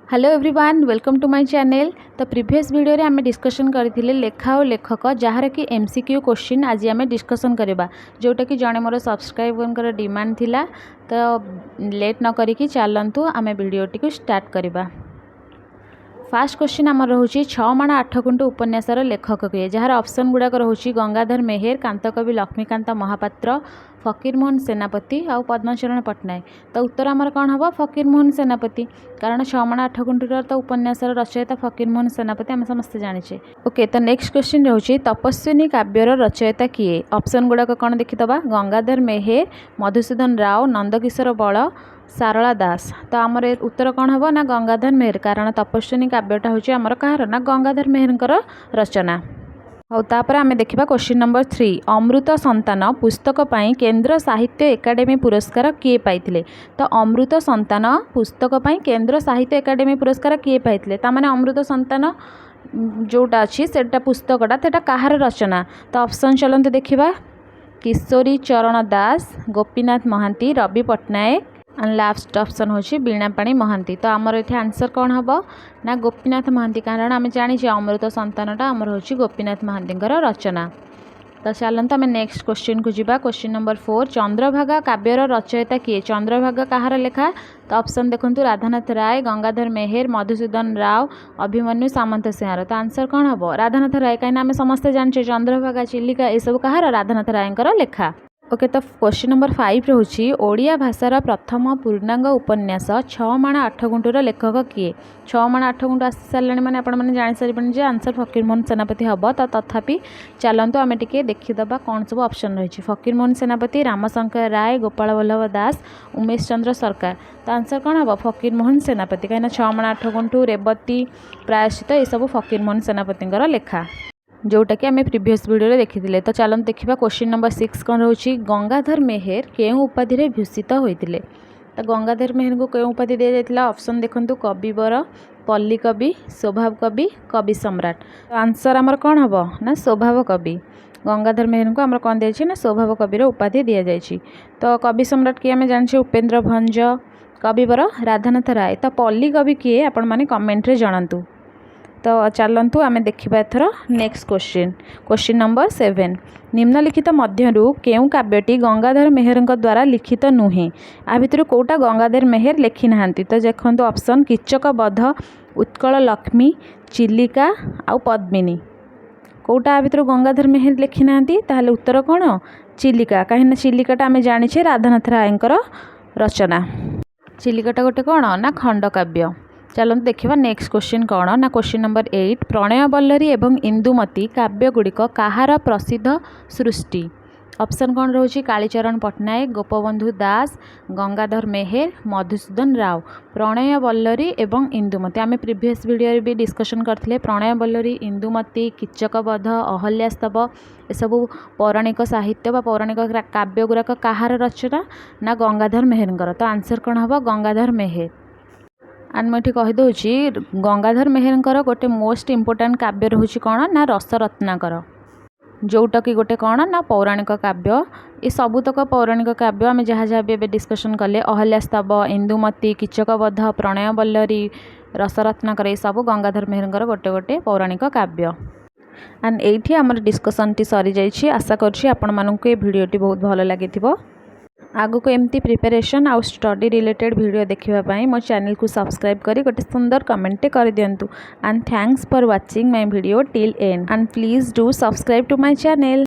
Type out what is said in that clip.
Hello everyone welcome to my channel. तो previous video रे आमे डिस्कशन करथिले लेखा और लेखक जहार कि एमसीक्यू क्वेश्चन आज आमे डिस्कशन करबा जोटा कि जणे मोर सब्सक्राइबर डिमांड थिला। तो लेट न करिकी चलंतु आमे वीडियोटी को स्टार्ट करबा। फास्ट क्वेश्चन आम रोचे 6 माण 8 गुंठ उपन्यासर लेखक किए जार ऑप्शन गुड़ाक रोचे गंगाधर मेहेर, कांतकवि लक्ष्मीकांत महापात्र, फकीरमोहन सेनापति आउ पद्मचरण पट्टनायक। तो उत्तर आमर कौन हम फकीरमोहन सेनापति कारण 6 माण 8 गुंठर तो उपन्यासर रचयिता फकीरमोहन सेनापति आम समस्त जाने। ओके तो नेक्स्ट क्वेश्चन रोचे तपस्विनी काव्यर रचयिता किए ऑप्शन गुड़ाक कौन देखिदबा गंगाधर मेहेर, मधुसूदन राव, नंदकिशोर बल, सारला दास। तो आमर उत्तर कौन हम ना गंगाधर मेहेर कारण तपस्विनी काव्यटा हूँ आमर कहार ना गंगाधर मेहेर रचना। हाँ तापर आम देखा क्वेश्चन नंबर 3 अमृत संतान पुस्तक पाई केंद्र साहित्य एकाडेमी पुरस्कार किए पाइथिले। तो अमृत संतान पुस्तक पाई केंद्र साहित्य एकाडेमी पुरस्कार किए पाइथिले तामाने अमृत संतान जोटा अच्छी सेटा पुस्तकटा सेटा कहार रचना। तो ऑप्शन चलते देखा Kishori Charan Das, Gopinath Mahanti, Ravi Pattnaik and last option होची बीणापाणी महांती। तो आमर ये आंसर कौन हम ना गोपीनाथ महांती कारण आम जानी अमृत संतानटा आमर होची गोपीनाथ महांतींकर रचना। तो चलते आम नेक्स्ट क्वेश्चन को जीवा। क्वेश्चन नंबर 4 चंद्रभागा काव्यर रचयिता किए चंद्रभागा कहार लेखा। तो ऑप्शन देखूँ राधानाथ राय, गंगाधर मेहेर, मधुसूदन राव, अभिमन्यु सामंत सिंहार। तो आंसर कौन हम राधानाथ राय कहीं आम समस्ते जाने चंद्रभागा चिलिका ये सब कहार राधानाथ रायंकर लेखा। ओके तो क्वेश्चन नंबर 5 रोची ओडिया भाषार प्रथम पूर्णांग उपन्यास 6 माण 8 गुंठर लेखक किए। 6 माण 8 गुंठ आसी सारे मैंने आपने जानी सारे आंसर फकीरमोहन सेनापति हम। तो तथापि चलतु आम टे देखीदबा कौन सब ऑप्शन रही फकीरमोहन सेनापति, रामशंकर राय, गोपाल वल्लभ दास, उमेश चंद्र सरकार। तो आंसर कौन हम फकीरमोहन सेनापति कहीं 6 माण 8 गुंठ, रेवती, प्रायश्चित ये सब फकीरमोहन सेनापति लेखा जोटा कि आम प्रीवियस वीडियो रे देखी। तो चलते देखा क्वेश्चन नंबर 6 कौन रोची गंगाधर मेहेर केउ उपाधि भूषित होते। तो गंगाधर मेहेर को केउ उपाधि दि जाता ऑप्शन देखु कविवर, पल्ली कवि, स्वभाव कवि, कवि सम्राट। तो आंसर आमर कौन हम ना स्वभाव कवि गंगाधर मेहेर को आमर कौन दिया ना स्वभाव कविर उपाधि दि जाए। तो कवि सम्राट किए आम जाने उपेन्द्र भंज, कविवर राधानाथ राय। तो पल्ली कवि किए आपण मैंने कमेंट रे जणातु। तो चलतु आम देखा एथर नेक्स्ट क्वेश्चन नंबर 7 निम्नलिखित मध्यरु केउ काव्यटी गंगाधर मेहेर द्वारा लिखित नुहे आ भितर कौटा गंगाधर मेहेर लिखि नाहांती। तो देखो ऑप्शन कीचक बध, उत्कल लक्ष्मी, चिलिका आउ पद्मिनी। कौटा आ भितर गंगाधर मेहेर लिखि नाहांती ताहले उत्तर कौन चिलिका कहीं चिलिकाटा आम जाने राधानाथ रायंकर रचना। चिलिकाटा गोटे कौन ना खंडकाव्य। चलते देखा नेक्स्ट क्वेश्चन कौन ना क्वेश्चन नंबर 8 प्रणय बल्लरी एवं इंदुमती काव्यगुड़िक कहार प्रसिद्ध सृष्टि। ऑप्शन कौन रोचे कालीचरण पट्टनायक, गोपबंधु दास, गंगाधर मेहेर, मधुसूदन राव। प्रणय बल्लरी एवं इंदुमती आम प्रीवियस वीडियो भी डिस्कशन करते प्रणय बल्लरी, इंदुमती, कीचकबध, अहल्यास्तव ये सब पौराणिक साहित्य व पौराणिक काव्य गुड़ाक कहार रचना ना गंगाधर मेहेर। तो आंसर कौन हम गंगाधर मेहेर। एंड मुझे कहीदे गंगाधर मेहेर गोटे मोस्ट इम्पोर्टाट काव्य रोचे कौन ना रसरत्नाकर जोटा कि गोटे कौन ना पौराणिक काव्य। ये सबुतक पौराणिक काव्य आम जहाँ जहाँ भी डिस्कसन कले अहल्यास्तव, इंदुमती, कीचकबध, प्रणय बल्लरी, रसरत्नाकर ये सब गंगाधर मेहेर गोटे गोटे पौराणिक काव्य। एंड ये आम डिस्कसन टी सरी जाइए। आशा करुँच आपण मानक ये भिडियोटी बहुत भल लगी। आगु को एमती प्रिपरेशन आउ स्टडी रिलेटेड वीडियो देखापी मो चैनल को सब्सक्राइब करी गोटे सुंदर कमेंट कर दिंतु। And thanks for watching my video till end please do subscribe to my channel.